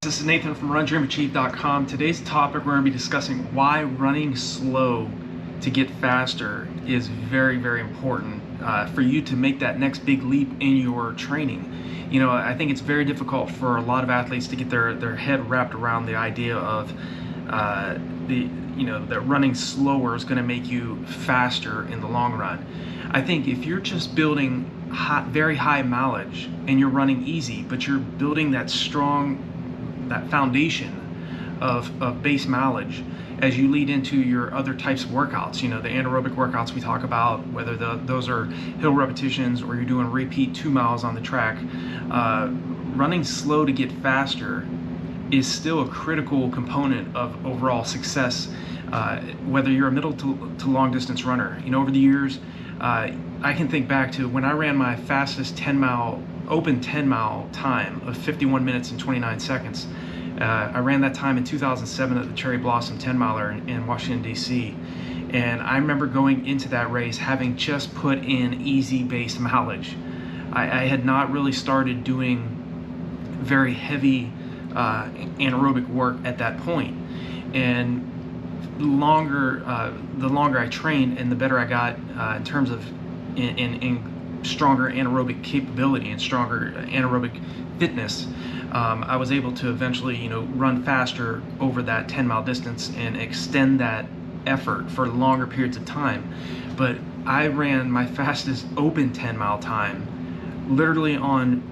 This is Nathan from RunDreamAchieve.com. Today's topic, we're going to be discussing why running slow to get faster is very, very important for you to make that next big leap in your training. You know, I think it's very difficult for a lot of athletes to get their head wrapped around the idea of that running slower is going to make you faster in the long run. I think if you're just building very high mileage and you're running easy, but you're building that foundation of base mileage as you lead into your other types of workouts, you know, the anaerobic workouts we talk about, whether those are hill repetitions or you're doing repeat 2 miles on the track, running slow to get faster is still a critical component of overall success, whether you're a middle to long distance runner. You know, over the years, I can think back to when I ran my fastest open 10 mile time of 51 minutes and 29 seconds. I ran that time in 2007 at the Cherry Blossom 10 miler in Washington, D.C. And I remember going into that race having just put in easy base mileage. I had not really started doing very heavy anaerobic work at that point. And the longer I trained and the better I got in terms of in stronger anaerobic capability and stronger anaerobic fitness, I was able to eventually, you know, run faster over that 10 mile distance and extend that effort for longer periods of time. But I ran my fastest open 10 mile time literally on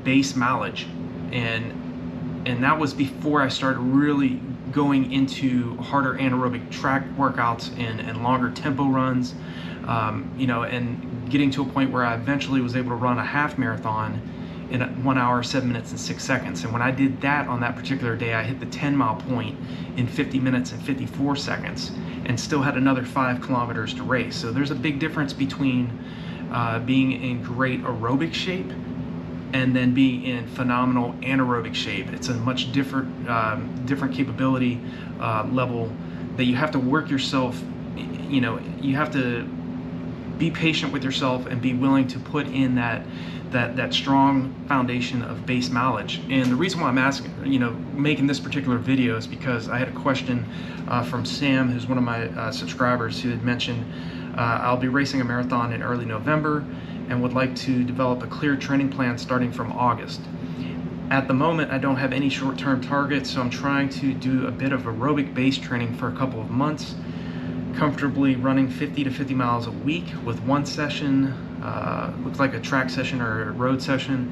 base mileage, and that was before I started really going into harder anaerobic track workouts and longer tempo runs, you know, and getting to a point where I eventually was able to run a half marathon in 1 hour, 7 minutes, and 6 seconds. And when I did that on that particular day, I hit the 10 mile point in 50 minutes and 54 seconds and still had another 5 kilometers to race. So there's a big difference between being in great aerobic shape and then being in phenomenal anaerobic shape. It's a much different capability level that you have to work yourself. You know, you have to be patient with yourself and be willing to put in that strong foundation of base mileage. And the reason why I'm making this particular video is because I had a question from Sam, who's one of my subscribers, who had mentioned I'll be racing a marathon in early November and would like to develop a clear training plan starting from August. At the moment, I don't have any short-term targets, so I'm trying to do a bit of aerobic base training for a couple of months, comfortably running 50 to 50 miles a week with one session, looks like a track session or a road session,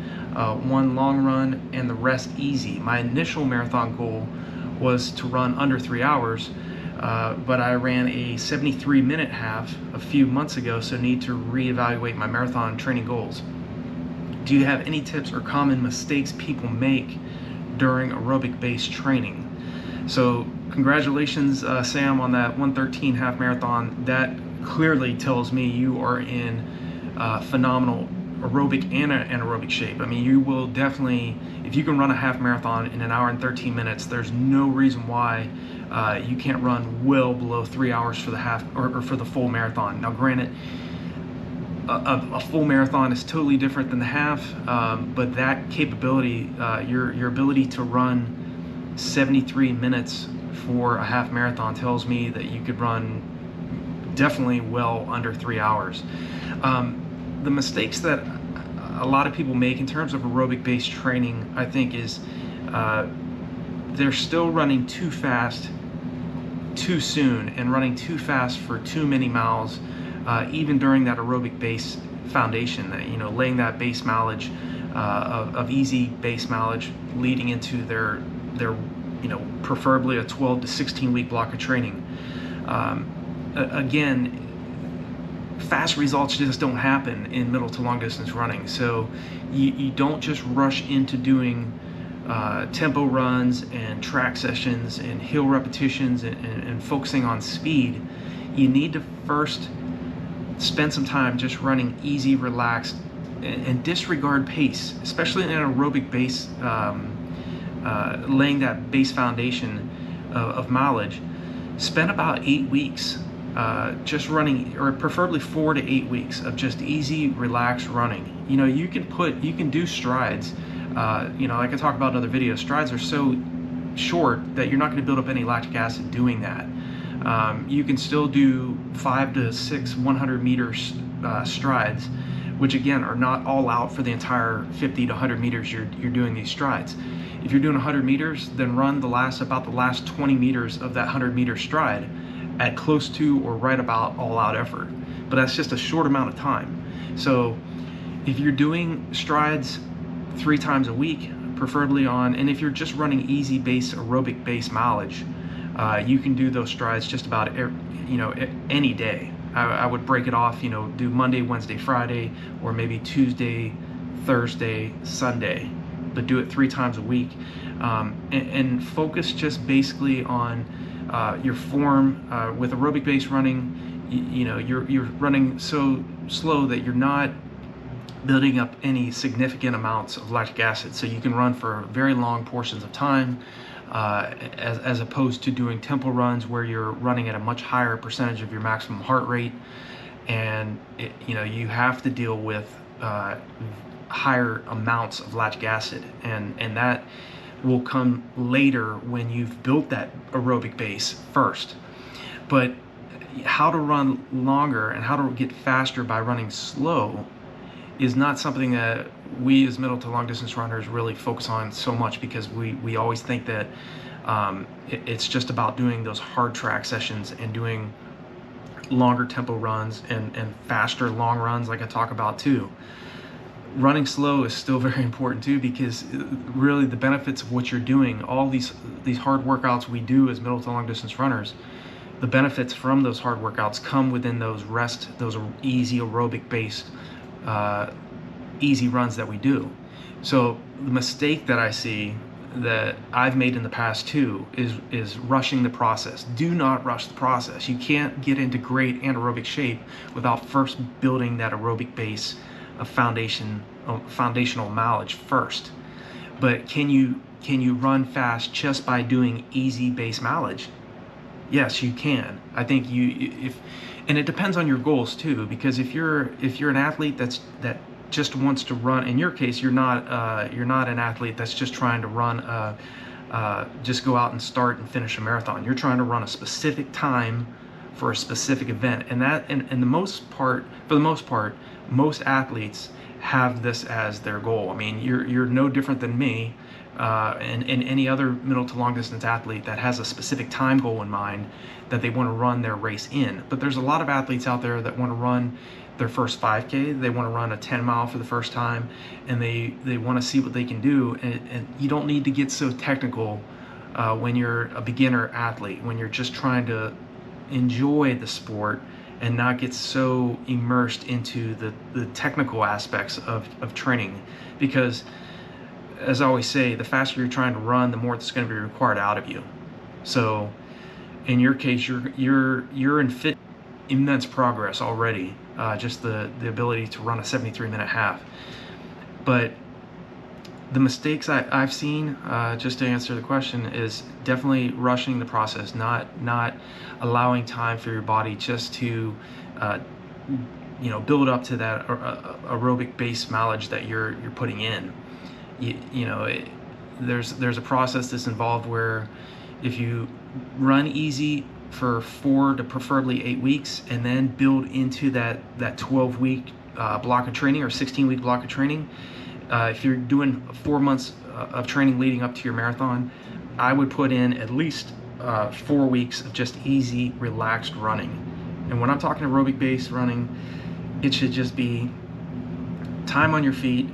one long run, and the rest easy. My initial marathon goal was to run under 3 hours, but I ran a 73-minute half a few months ago, so need to reevaluate my marathon training goals. Do you have any tips or common mistakes people make during aerobic-based training? So congratulations, Sam, on that 1:13 half marathon. That clearly tells me you are in phenomenal aerobic and anaerobic shape. I mean, you will definitely, if you can run a half marathon in 1 hour and 13 minutes, there's no reason why you can't run well below 3 hours for the half or for the full marathon. Now, granted, a full marathon is totally different than the half, but that capability, your ability to run 73 minutes for a half marathon tells me that you could run definitely well under 3 hours. The mistakes that a lot of people make in terms of aerobic based training, I think, is they're still running too fast too soon and running too fast for too many miles, even during that aerobic base foundation, that, you know, laying that base mileage of easy base mileage leading into their you know, preferably a 12 to 16 week block of training. Again, fast results just don't happen in middle to long distance running. So you don't just rush into doing tempo runs and track sessions and hill repetitions and focusing on speed. You need to first spend some time just running easy, relaxed, and disregard pace, especially in an aerobic base, laying that base foundation of mileage. Spend about 8 weeks just running, or preferably 4 to 8 weeks of just easy, relaxed running. You know, you can do strides You know, like I talk about in other videos, strides are so short that you're not going to build up any lactic acid doing that. You can still do 5 to 6 100-meter strides, which again are not all out for the entire 50 to 100 meters you're doing these strides. If you're doing 100 meters, then run about the last 20 meters of that 100-meter stride at close to or right about all-out effort. But that's just a short amount of time. So if you're doing strides 3 times a week, preferably and if you're just running easy base aerobic base mileage, you can do those strides just about any day. I would break it off, do Monday, Wednesday, Friday, or maybe Tuesday, Thursday, Sunday, but do it 3 times a week, and focus just basically on your form. With aerobic base running, you're running so slow that you're not building up any significant amounts of lactic acid, so you can run for very long portions of time, as opposed to doing tempo runs where you're running at a much higher percentage of your maximum heart rate, and you have to deal with higher amounts of lactic acid, and that will come later when you've built that aerobic base first. But how to run longer and how to get faster by running slow is not something that we as middle to long distance runners really focus on so much, because we always think that it's just about doing those hard track sessions and doing longer tempo runs and faster long runs like I talk about too. Running slow is still very important too, because really the benefits of what you're doing, all these hard workouts we do as middle to long distance runners, the benefits from those hard workouts come within those easy aerobic based easy runs that we do. So the mistake that I see that I've made in the past too is rushing the process. Do not rush the process. You can't get into great anaerobic shape without first building that aerobic base of foundational mileage first. But can you run fast just by doing easy base mileage? Yes, you can. I think and it depends on your goals too, because if you're an athlete that just wants to run, in your case you're not an athlete that's just trying to run just go out and start and finish a marathon. You're trying to run a specific time for a specific event, and for the most part, most athletes have this as their goal. I mean, you're no different than me and any other middle to long distance athlete that has a specific time goal in mind that they want to run their race in. But there's a lot of athletes out there that want to run their first 5K, they want to run a 10 mile for the first time, and they want to see what they can do. And you don't need to get so technical when you're a beginner athlete, when you're just trying to enjoy the sport and not get so immersed into the technical aspects of training. Because as I always say, the faster you're trying to run, the more it's going to be required out of you. So in your case, you're in immense progress already, just the ability to run a 73-minute half. But the mistakes I've seen, just to answer the question, is definitely rushing the process, not allowing time for your body just to build up to that aerobic base mileage that you're putting in. There's a process that's involved where if you run easy for 4 to preferably 8 weeks and then build into that 12-week block of training or 16-week block of training, if you're doing 4 months of training leading up to your marathon, I would put in at least 4 weeks of just easy, relaxed running. And when I'm talking aerobic based running, it should just be time on your feet,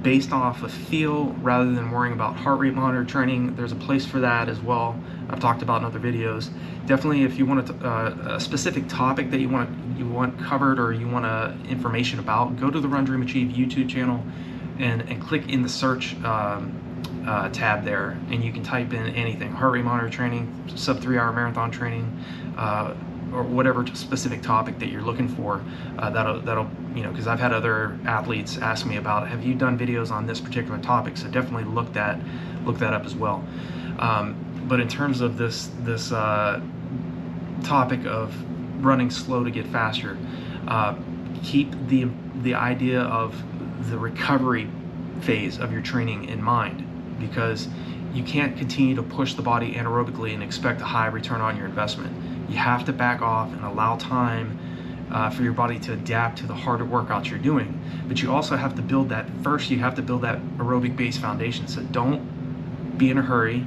based off of feel rather than worrying about heart rate monitor training. There's a place for that as well. I've talked about in other videos. Definitely, if you want a specific topic that you want covered or you want information about, go to the RunDreamAchieve YouTube channel and click in the search tab there, and you can type in anything: heart rate monitor training, sub 3-hour marathon training, or whatever specific topic that you're looking for. That'll because I've had other athletes ask me about, have you done videos on this particular topic? So definitely look that up as well. But in terms of this topic of running slow to get faster, keep the idea of the recovery phase of your training in mind, because you can't continue to push the body anaerobically and expect a high return on your investment. You have to back off and allow time for your body to adapt to the harder workouts you're doing. But you also have to build that, first you have to build that aerobic base foundation. So don't be in a hurry.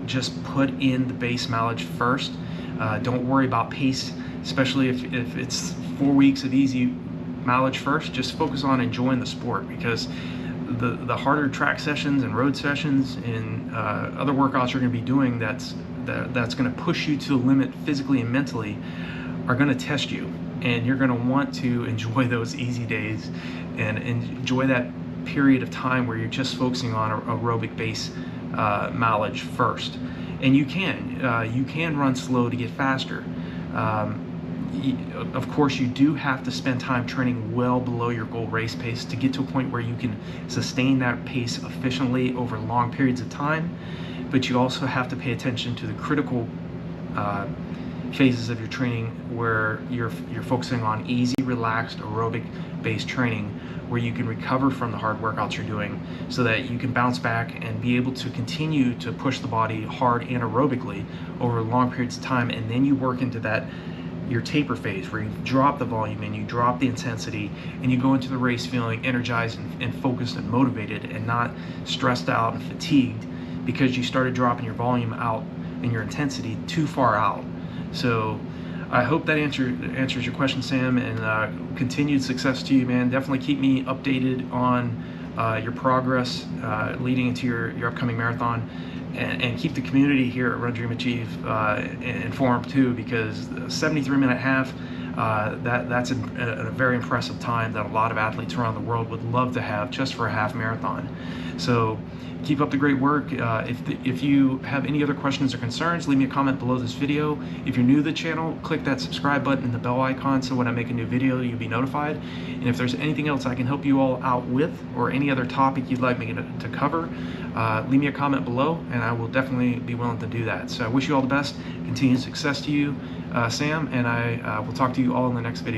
Just put in the base mileage first. Don't worry about pace, especially if it's 4 weeks of easy mileage first. Just focus on enjoying the sport, because the harder track sessions and road sessions and other workouts you're going to be doing that's going to push you to the limit physically and mentally are going to test you, and you're going to want to enjoy those easy days and enjoy that period of time where you're just focusing on aerobic base mileage first. And you can run slow to get faster. Of course, you do have to spend time training well below your goal race pace to get to a point where you can sustain that pace efficiently over long periods of time. But you also have to pay attention to the critical phases of your training where you're focusing on easy, relaxed, aerobic-based training, where you can recover from the hard workouts you're doing so that you can bounce back and be able to continue to push the body hard anaerobically over long periods of time. And then you work into that your taper phase, where you drop the volume and you drop the intensity, and you go into the race feeling energized and focused and motivated, and not stressed out and fatigued because you started dropping your volume out and your intensity too far out. So I hope that answers your question, Sam, and continued success to you, man. Definitely keep me updated on your progress leading into your upcoming marathon, and keep the community here at RunDreamAchieve informed too, because 73-minute half, that's a very impressive time that a lot of athletes around the world would love to have just for a half marathon. So keep up the great work. If you have any other questions or concerns, leave me a comment below this video. If you're new to the channel, click that subscribe button and the bell icon so when I make a new video, you'll be notified. And if there's anything else I can help you all out with, or any other topic you'd like me to cover, leave me a comment below, and I will definitely be willing to do that. So I wish you all the best. Continued success to you, Sam, and I will talk to you all in the next video.